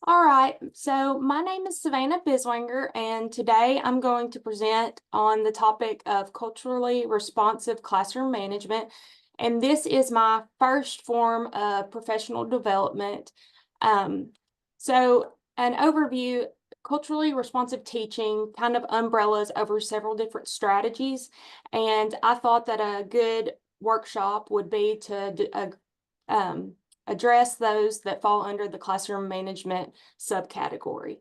All right, so my name is Savannah Biswanger, and today I'm going to present on the topic of culturally responsive classroom management. And this is my first form of professional development. Um, so an overview, culturally responsive teaching kind of umbrellas over several different strategies. And I thought that a good workshop would be to address those that fall under the classroom management subcategory.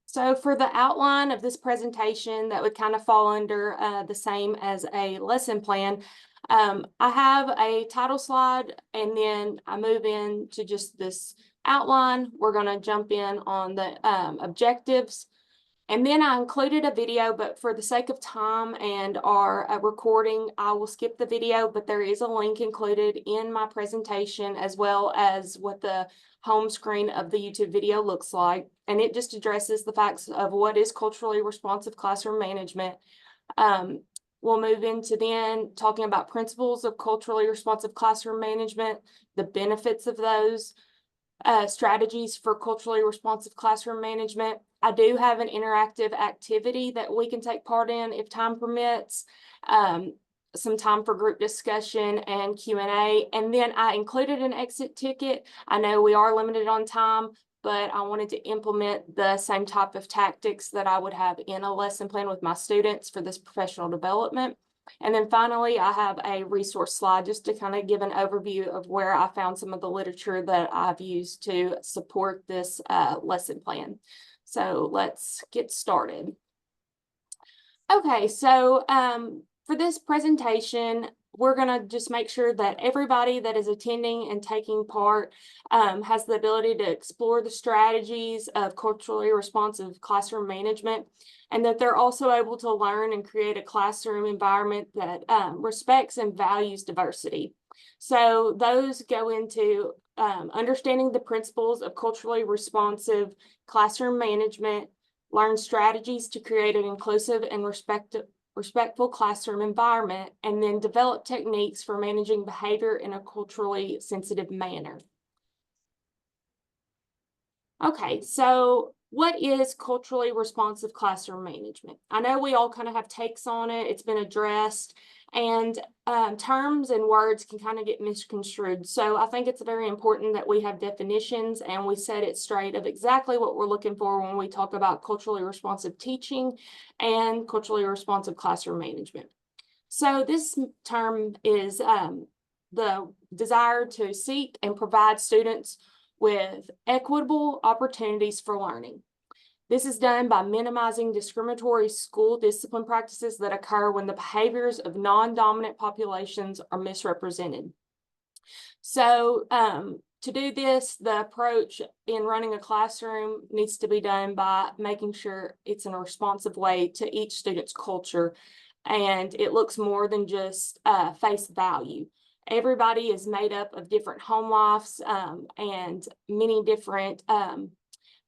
So for the outline of this presentation, that would kind of fall under the same as a lesson plan. I have a title slide, and then I move into just this outline. We're going to jump in on the objectives. And then I included a video, but for the sake of time and our recording, I will skip the video, but there is a link included in my presentation as well as what the home screen of the YouTube video looks like. And it just addresses the facts of what is culturally responsive classroom management. We'll move into then talking about principles of culturally responsive classroom management, the benefits of those, strategies for culturally responsive classroom management. I do have an interactive activity that we can take part in if time permits, some time for group discussion and Q&A. And then I included an exit ticket. I know we are limited on time, but I wanted to implement the same type of tactics that I would have in a lesson plan with my students for this professional development. And then finally, I have a resource slide just to kind of give an overview of where I found some of the literature that I've used to support this lesson plan. So let's get started. Okay, so for this presentation, we're going to just make sure that everybody that is attending and taking part has the ability to explore the strategies of culturally responsive classroom management, and that they're also able to learn and create a classroom environment that respects and values diversity. So those go into understanding the principles of culturally responsive classroom management, learn strategies to create an inclusive and respectful classroom environment, and then develop techniques for managing behavior in a culturally sensitive manner. Okay, so what is culturally responsive classroom management? I know we all kind of have takes on it. It's been addressed, and terms and words can kind of get misconstrued. So I think it's very important that we have definitions and we set it straight of exactly what we're looking for when we talk about culturally responsive teaching and culturally responsive classroom management. So this term is the desire to seek and provide students with equitable opportunities for learning. This is done by minimizing discriminatory school discipline practices that occur when the behaviors of non-dominant populations are misrepresented. So to do this, the approach in running a classroom needs to be done by making sure it's in a responsive way to each student's culture, and it looks more than just face value. Everybody is made up of different home lives and many different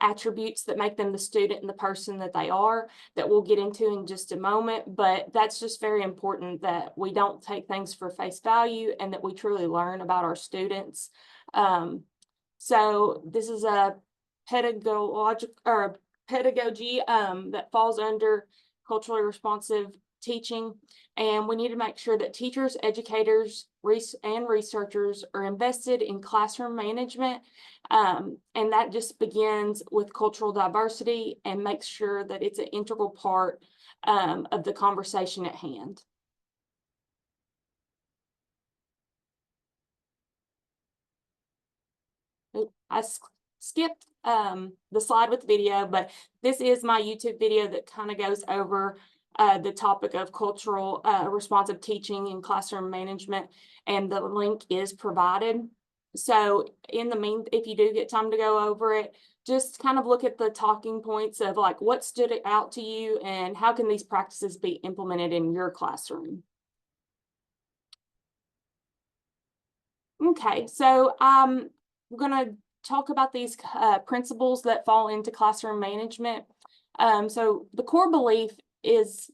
attributes that make them the student and the person that they are, that we'll get into in just a moment. But that's just very important that we don't take things for face value and that we truly learn about our students. So this is a pedagogy that falls under culturally responsive teaching, and we need to make sure that teachers, educators, and researchers are invested in classroom management, and that just begins with cultural diversity and makes sure that it's an integral part of the conversation at hand. I skipped the slide with the video, but this is my YouTube video that kind of goes over the topic of cultural responsive teaching and classroom management, and the link is provided. So if you do get time to go over it, just kind of look at the talking points of like what stood out to you and how can these practices be implemented in your classroom. Okay, so I'm going to talk about these principles that fall into classroom management. So the core belief is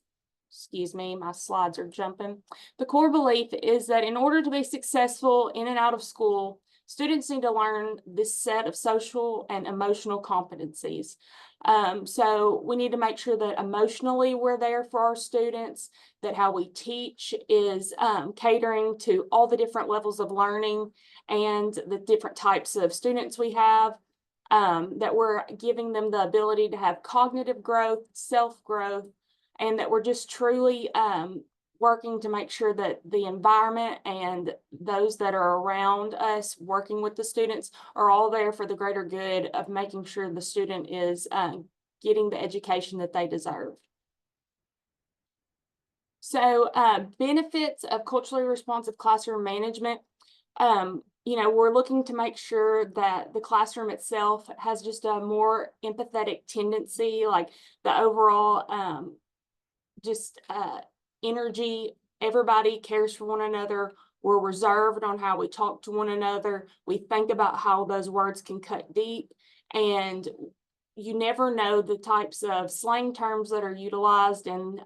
excuse me, my slides are jumping. The core belief is that in order to be successful in and out of school, students need to learn this set of social and emotional competencies. So we need to make sure that emotionally we're there for our students, that how we teach is catering to all the different levels of learning and the different types of students we have, that we're giving them the ability to have cognitive growth, self-growth, and that we're just truly working to make sure that the environment and those that are around us working with the students are all there for the greater good of making sure the student is getting the education that they deserve. So benefits of culturally responsive classroom management. We're looking to make sure that the classroom itself has just a more empathetic tendency, like the overall energy. Everybody cares for one another. We're reserved on how we talk to one another. We think about how those words can cut deep, and you never know the types of slang terms that are utilized and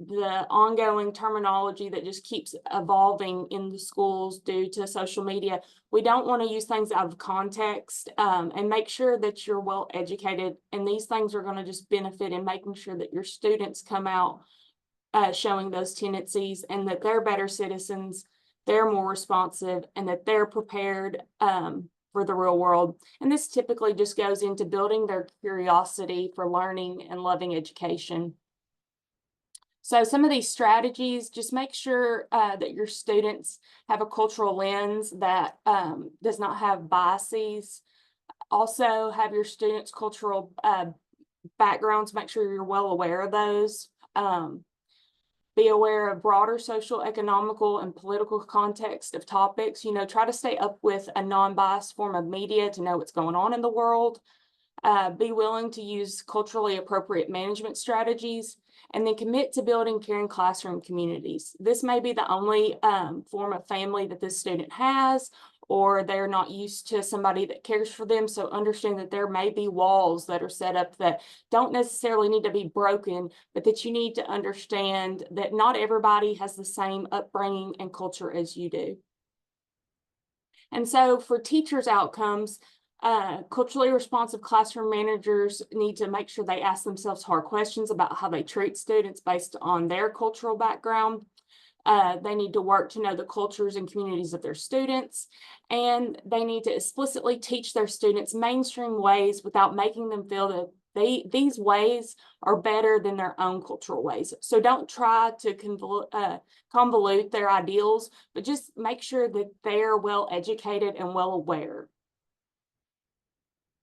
the ongoing terminology that just keeps evolving in the schools due to social media. We don't want to use things out of context, and make sure that you're well educated. And these things are going to just benefit in making sure that your students come out showing those tendencies, and that they're better citizens, they're more responsive, and that they're prepared for the real world. And this typically just goes into building their curiosity for learning and loving education. So some of these strategies, just make sure that your students have a cultural lens that does not have biases. Also have your students' cultural backgrounds, make sure you're well aware of those. Be aware of broader social, economical, and political context of topics. Try to stay up with a non-biased form of media to know what's going on in the world. Be willing to use culturally appropriate management strategies, and then commit to building caring classroom communities. This may be the only form of family that this student has, or they're not used to somebody that cares for them. So understand that there may be walls that are set up that don't necessarily need to be broken, but that you need to understand that not everybody has the same upbringing and culture as you do. And so for teachers' outcomes, culturally responsive classroom managers need to make sure they ask themselves hard questions about how they treat students based on their cultural background. They need to work to know the cultures and communities of their students, and they need to explicitly teach their students mainstream ways without making them feel that these ways are better than their own cultural ways. So don't try to convolute their ideals, but just make sure that they're well educated and well aware.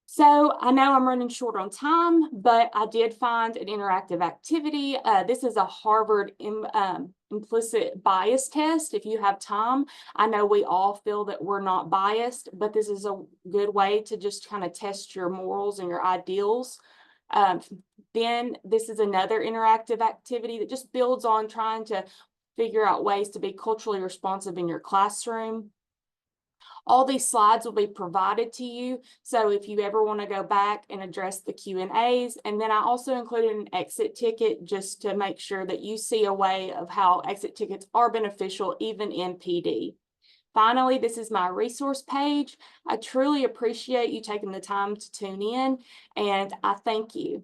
So I know I'm running short on time, but I did find an interactive activity. This is a Harvard implicit bias test. If you have time, I know we all feel that we're not biased, but this is a good way to just kind of test your morals and your ideals. Then this is another interactive activity that just builds on trying to figure out ways to be culturally responsive in your classroom. All these slides will be provided to you. So if you ever want to go back and address the Q&As, and then I also included an exit ticket just to make sure that you see a way of how exit tickets are beneficial even in PD. Finally, this is my resource page. I truly appreciate you taking the time to tune in, and I thank you.